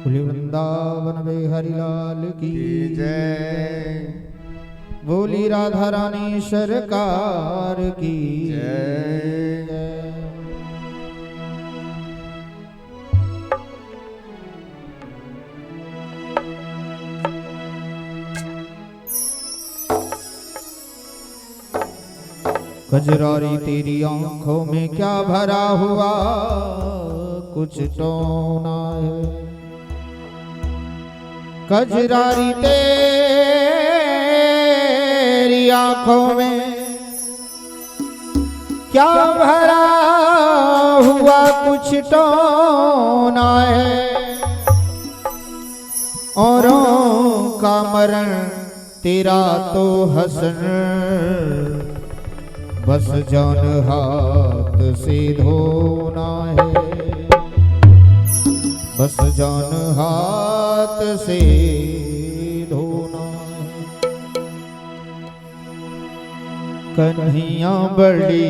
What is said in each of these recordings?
बोले वृंदावन बिहारी लाल की जय। बोली राधा रानी सरकार की जय। कजरारी तेरी आंखों में क्या भरा हुआ, कुछ तो ना है। कजरारी तेरी आंखों में क्या भरा हुआ, कुछ तो ना है। औरों का मरण तेरा तो हसन, बस जान हाथ से धोना है। बस जान हाथ से धोना है। कन्हैया बड़ी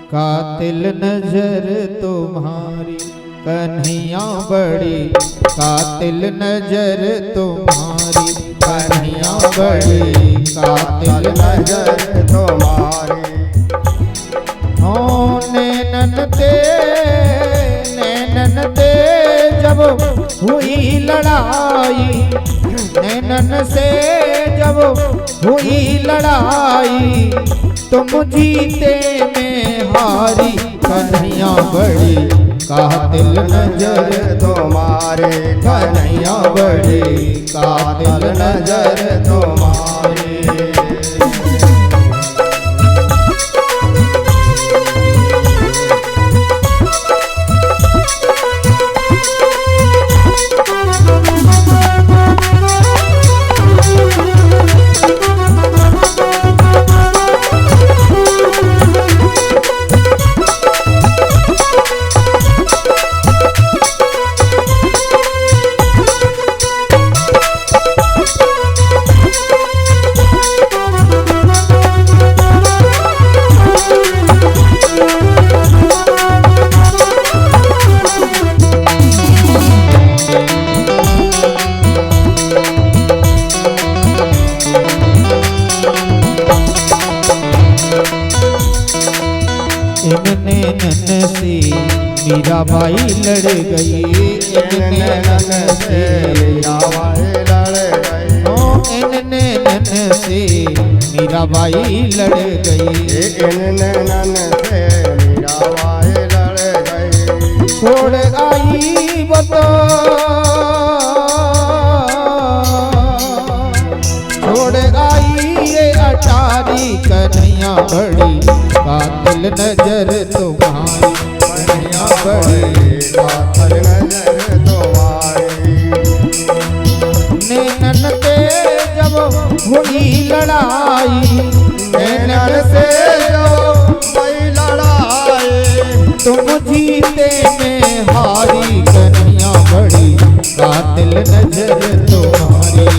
कातिल नजर तुम्हारी, कन्हैया बड़ी कातिल नजर तुम्हारी, कन्हैया बड़ी कातिल नजर तुम्हारी। नैनन ते जब हुई लड़ाई, नैनन से जब हुई लड़ाई, तुम जीते में हारी। कन्हैया बड़ी कातिल नजर तुम्हारे, कन्हैया बड़ी कातिल नजर तुम्हारे। मीराबाई लड़ गई, इन नैनन से मीराबाई लड़ गई। ओ इन नैनन से मीराबाई लड़ गई, इन नैनन से मीराबाई लड़ गई। छोड़ आई वो तो छोड़ आई ये अटारी। कन्हैया बड़ी कातिल नजर तुम्हारी, कन्हैया बड़ी कातिल नजर तुम्हारी। नैनन ते जब हुई लड़ाई, नैनन से जब हुई लड़ाई, तुम जीते में हारी। कन्हैया बड़ी कातिल नजर तुम्हारी।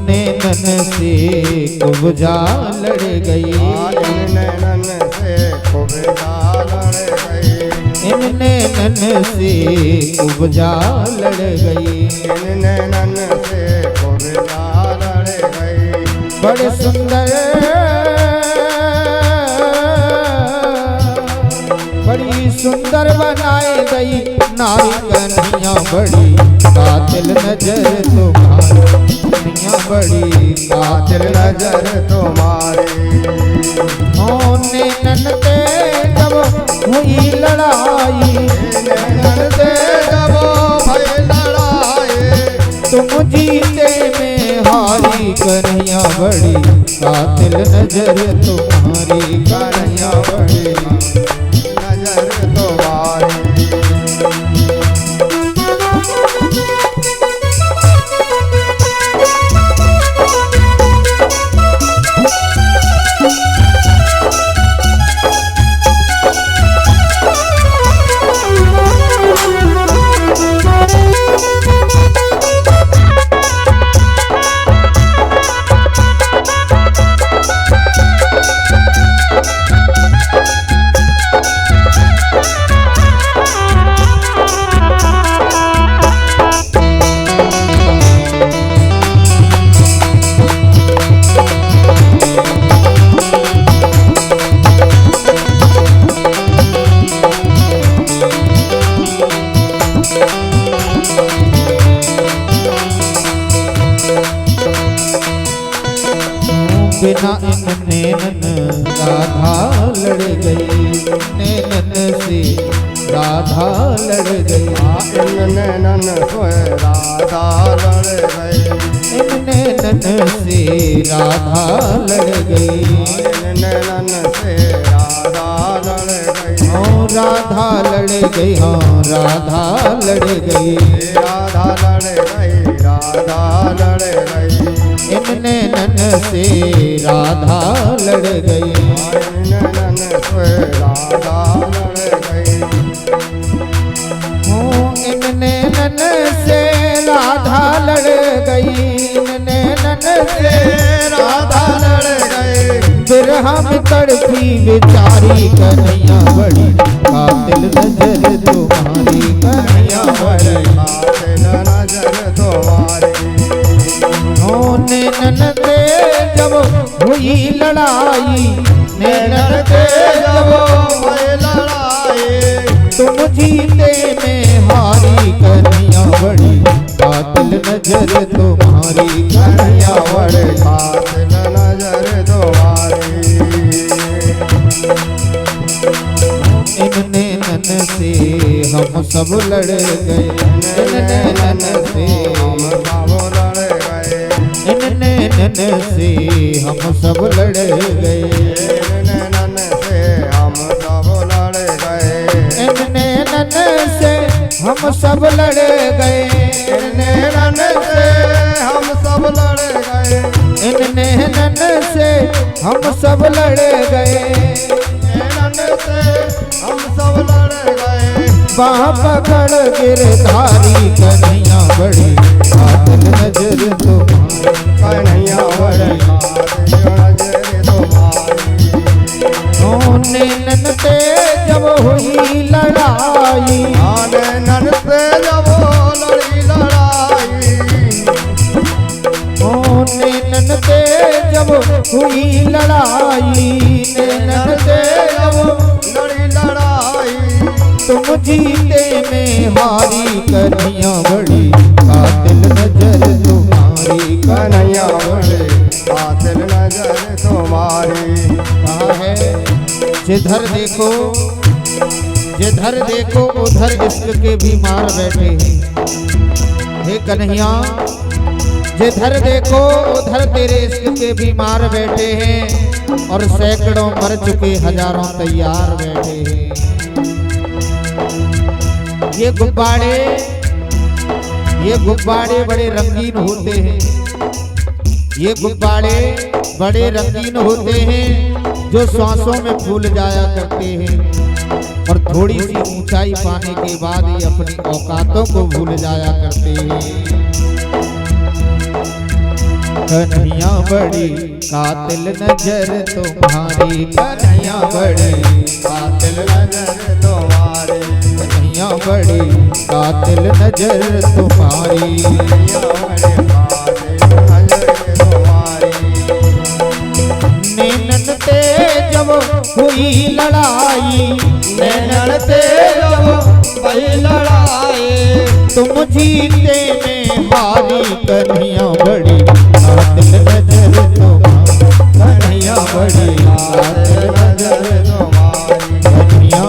नैनन से कुब्जा लड़ गई, इन नैनन से कुब्जा लड़ गई। इन नैनन से कुब्जा लड़ गई, इन नैनन से कुब्जा लड़ गई। बड़े सुंदर बड़ी सुंदर बनाए गई नारी। कन्हैया बड़ी कातिल नजर तुम्हारी, कन्हैया बड़ी कातिल कातिल नजर तुम्हारी। होने नन्हे जब हुई लड़ाई, नैनन से जब भई लड़ाई, तुम जीते में हारी कन्हैया बड़ी कातिल नजर तुम्हारी, कन्हैया बड़ी नजर तुम्हारी। बिना इन नैनन राधा लड़ गई, नैनन से राधा लड़ गई, इन नैनन से राधा लड़ गई, इन नैनन से राधा लड़ गई, इन नैनन से राधा लड़ गई। हाँ राधा लड़ गई, हाँ राधा लड़ गई, राधा लड़ गई, राधा लड़ गई, इन नैनन से राधा लड़ गई, इन नैनन से राधा लड़ गई। इन नैनन से राधा लड़ गई, इन नैनन से राधा लड़ गई, बिरहा में तड़पी बेचारी कन्हैया बड़ी कातिल नजर तुम्हारी, कन्हैया बड़ी कातिल नजर तुम्हारी। नैनन से जब हुई लड़ाई, नैनन से जब भई लड़ाई, तुम जीते में हारी कन्हैया बड़ी कातिल नजर तुम्हारी, कन्हैया बड़ी कातिल नजर तुम्हारी। इन नैनन से हम सब लड़ गए, इन नैनन से हम सब लड़ गए, इन नैनन से हम सब लड़ गए, इन नैनन से हम सब लड़ गए, इन नैनन से हम सब लड़ गए, इन नैनन से हम सब लड़ गए, इन नैनन से हम सब लड़ गए, नैनन से हम सब लड़ गए। बाह पकड़ गिरधारी कन्हैया बड़ी कातिल नजर तुम्हारी, कन्हैया बड़ी कातिल नजर तुम्हारी। नैनन से जब हुई लड़ाई, नैनन से जब लड़ी लड़ाई, नैनन से जब हुई लड़ाई, नैनन से जब लड़ी लड़ाई, तुम जीते में हारी कन्हैया बड़ी कातिल नजर तुम्हारी, कन्हैया बड़ी कातिल नजर तुम्हारी। कहा है जिधर देखो, जिधर देखो उधर इश्क के बीमार बैठे हैं, हे कन्हैया जिधर देखो उधर तेरे इश्क के बीमार बैठे हैं, और सैकड़ों मर चुके हजारों तैयार बैठे हैं। ये गुब्बारे बड़े रंगीन होते हैं, ये गुब्बारे बड़े रंगीन होते हैं जो सांसों में फूल जाया करते हैं, और थोड़ी सी ऊंचाई पाने के बाद ये अपनी औकातों को भूल जाया करते हैं। कन्हैया बड़ी कातिल नजर तुम्हारी, कन्हैया बड़ी कातिल नजर तुम्हारी, कन्हैया बड़ी कातिल नजर तुम्हारी, कन्हैया बड़ी कातिल नजर तुम्हारी। नैनन ते जब हुई लड़ाई, नैनन से जब भई लड़ाई, तुम जीते में हारी कन्हैया बड़ी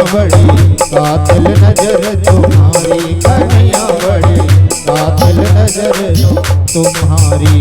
बड़ी कातिल नजर तुम्हारी, कन्हैया बड़ी कातिल नजर तुम्हारी।